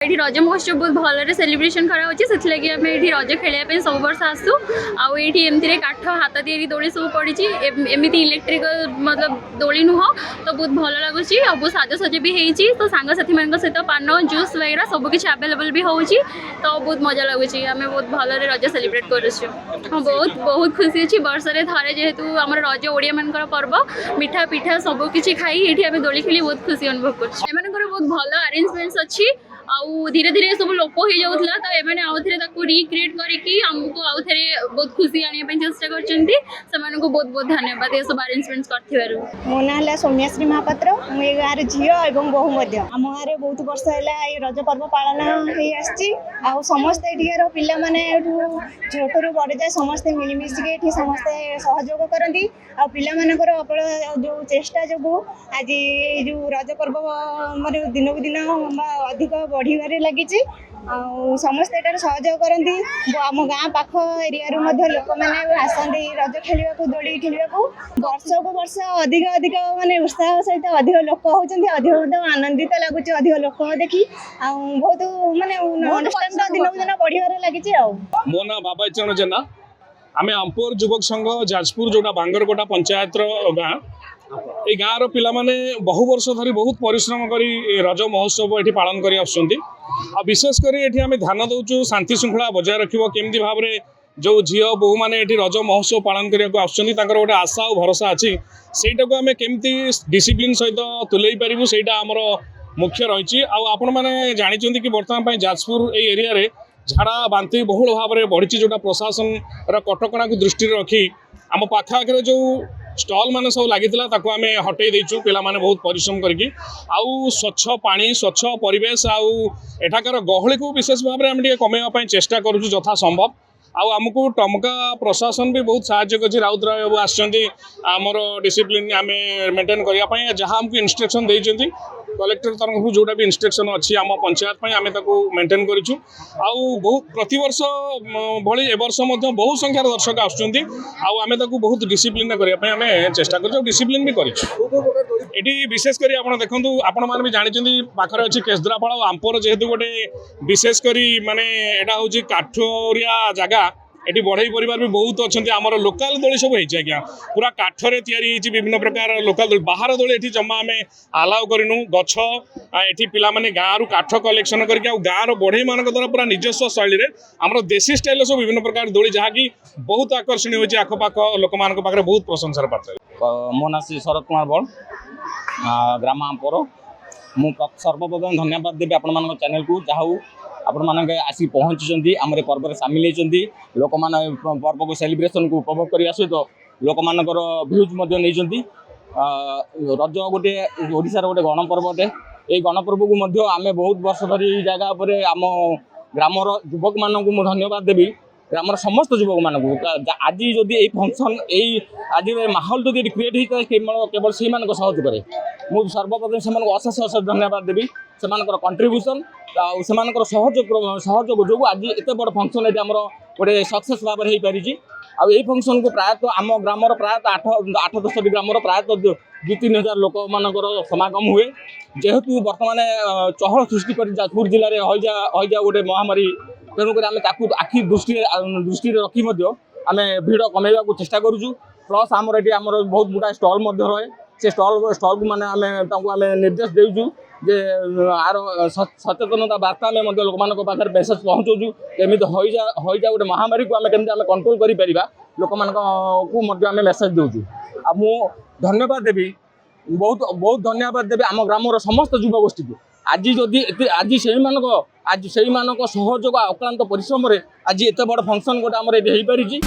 ये रज महोत्सव बहुत भल सेलिब्रेशन कराऊँ से लगी आम ये रज खेल सब वर्ष आसू आईटी एमती काठ हाथ या दोली सब पड़ी एमती इलेक्ट्रिकल मतलब दोली नुह तो बहुत भल लगुच बहुत साजसज भी होती तो सांगसाथी मान सहित पान जूस वगैरह सब किसी आवेलेबल भी हो तो बहुत मजा लगुच आम बहुत भल रज सेलिब्रेट कर हाँ बहुत बहुत खुशी अच्छी वर्ष थे थे जेहेतु आम रज ओडिया मान पर्व मिठा पिठा सब किसी खाई ये आम दोली खेली बहुत खुशी अनुभव कर बहुत भल अरेंजमेंट्स अच्छी आउ धीरे धीरे सब लोप हो जाऊला तो एमाने आउ थे रिक्रिएट करके आमको आउ थे बहुत खुशी आने चेष्टा कर बहुत बहुत धन्यवाद ये सब अरेंजमेंट्स कर मो ना है सौम्याश्री महापात्र मुझे गाँव झील और बहु आम गाँव बहुत वर्ष है रज पर्व पालन हो समस्ते पिला माने छोट रू बड़े जाए समस्ते मिलमिशिक समस्ते सहयोग करती आ जो चेष्टा जो आज जो रज पर्व माने दिन को दिन अधिक बढ़िबारे लगी समस्ते एटार सहयोग करती आम गाँ पाख एरिया लोक मैंने आसती रज खेलने को दोली खेलने को वर्ष को वर्ष अधिक अधिक माने उत्साह सहित अधिक लोक होती अधिक आनंदित लगुच अधिक लोक देखी बहुत माने अनुष्ठान दिन को दिन बढ़िबारे लगी मो ना बाबा चरण जेना आम अंपोर युवक संघ जाजपुर जोटा बांगरकोटा पंचायत गाँ ये गाँव पिला माने बहु वर्ष धरी बहुत परिश्रम करी रज महोत्सव ये पालन कर विशेषकर ये आम ध्यान दौचु शांति श्रृंखला बजाय रखिबो केमती भाव में जो झील बहु मैंने ये रज महोत्सव पालन करने गोटे आशा और भरोसा अच्छी सेटा को आम केमती डिसिप्लिन सहित तुले पारू सेटा आमर मुख्य रही आपण मैंने जानी कि बर्तमान जाजपुर ये एरिया रे झाड़ा बांति बहुल भाव में बढ़ी जोटा प्रशासन कटकणा को दृष्टि रखी आम पाखाखे जो स्टॉल मान सब लगी आम हटई देचु पिला माने बहुत परिश्रम करके आउ स्वच्छ पानी स्वच्छ परिवेश आउ एठाकार गहली को विशेष भाव में आम कमेवा चेष्टा करूँ यथा संभव आउ आमको टमका प्रशासन भी बहुत साहाय्य कर राउत राय बाबू आमर डिसिप्लिन आम मेंटेन करने जहाँ आमको इंस्ट्रक्शन देते कलेक्टर तरफ जोटा भी इंस्ट्रक्शन अच्छी आम पंचायत आम मेंटेन करूँ आउ बहुत प्रतिवर्ष भली एवर्ष बहुत संख्यार दर्शक आसुँच आम बहुत डिसिप्लिन करने चेष्टा कर डिसिप्लिन भी करी विशेषकर आप देखो आपण मैंने भी जानते पाखे अच्छी केसद्रापाड़ आंपर जेहेतु गोटे विशेषकर माने यहाँ हूँ काठरिया जगह ये बढ़ई परिवार भी बहुत अच्छा आमर लोकाल दोली सब आज्ञा पूरा काठरे तैयारी विभिन्न प्रकार लोकाल दोली बाहर दोली ये जमा आम आलाउ करूँ गछ ये पिला माने गाँव काठ कलेक्शन करके गाँव बढ़ई मान द्वारा पूरा निजस्व शैली में आम देशी स्टाइल सब विभिन्न प्रकार दोली जहाँकि बहुत आकर्षणीय होती आखपाख लोक मान पाखे बहुत प्रशंसार पात्र मो ना श्री शरद कुमार बल ग्राम आंपर मु सर्वप्रथम धन्यवाद देवी आपण चैनल को जहाँ आपण मानक आसी पहुँची आम पर्व सामिल होती लोक मान पर्व को सेलिब्रेशन को उपभोग करने सहित लोक मानकर भ्यूज नहीं रज गोटे ओडिशार गोटे गणपर्व अटे ये गणपर्व को आम बहुत वर्ष धरी जगह पर आम ग्रामर युवक मानक धन्यवाद देवी ग्रामर समस्त युवक मानक आज जदि फंक्शन आज माहौल जो क्रिएट होता है केवल से सहयोग करे मुझे सर्वप्रथम से अशेष अशेष धन्यवाद देवी से कंट्रीब्यूशन सहयोग जो आज एत बड़ फंक्शन ये आम गोटे सक्सेस भाव में हो पारी आई फंक्शन को प्रायतः आम ग्रामर प्रायतः 8-10 ग्रामर प्रायतः 2-3 हजार लोक मानकर समागम हुए जेहेतु बर्तमान चहल सृष्टि कर जाजपुर जिले में हईजा गोटे महामारी तेणुक आम आखि दृष्टि रखी आम भिड़ कमेवा को चेष्टा करूँ प्लस आमर ये आमर बहुत गुड़ा स्टल रहे से स्टल को मैंने आम निर्देश देचु जे आर सचेतनता वार्ता में लोक मान पाखे मेसेज पहुँचाऊँ केमी हईजा गोटे महामारी को आम केमी कंट्रोल कर लोक मान को मेसेज दूचु आ मु धन्यवाद देवी बहुत बहुत धन्यवाद देवी आम ग्रामर समस्त युवगोष्ठी को आज से सहयोग अक्लांत परिश्रम आज एत बड़ फंक्शन गोटे आमर ये हो पारी।